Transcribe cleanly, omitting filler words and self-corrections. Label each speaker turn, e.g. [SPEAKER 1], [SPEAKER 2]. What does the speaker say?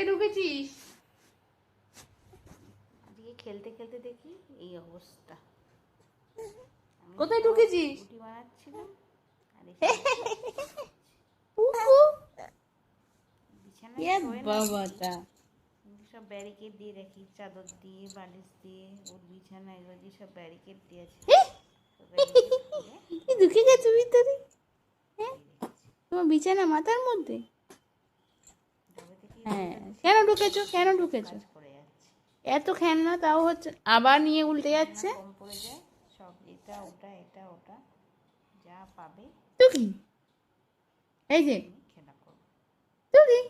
[SPEAKER 1] কোথায় ঢুকেছিস?
[SPEAKER 2] আজকে খেলতে খেলতে দেখি এই অবস্থা।
[SPEAKER 1] কোথায় ঢুকেছিস?
[SPEAKER 2] রুটি বানাচ্ছিলাম আর বিছানায়
[SPEAKER 1] বাবাটা
[SPEAKER 2] সব ব্যারিকেড দিয়ে রাখি, চাদর দিয়ে, বালিশ দিয়ে, ওর বিছানা এগুলো দিয়ে সব ব্যারিকেড দিয়েছে।
[SPEAKER 1] ঢুকে গেছে ভিতরে? তোমার বিছানা মাথার মধ্যে? হ্যাঁ, কেন ঢুকেছো? কেন ঢুকেছো? এত খেলনা তাও হচ্ছে, আবার নিয়ে উল্টে যাচ্ছে।
[SPEAKER 2] কম পড়ে যায় সব, এটা ওটা এটা ওটা যা পাবে
[SPEAKER 1] টুকি, এই যে
[SPEAKER 2] খেলা করবো।
[SPEAKER 1] টুকি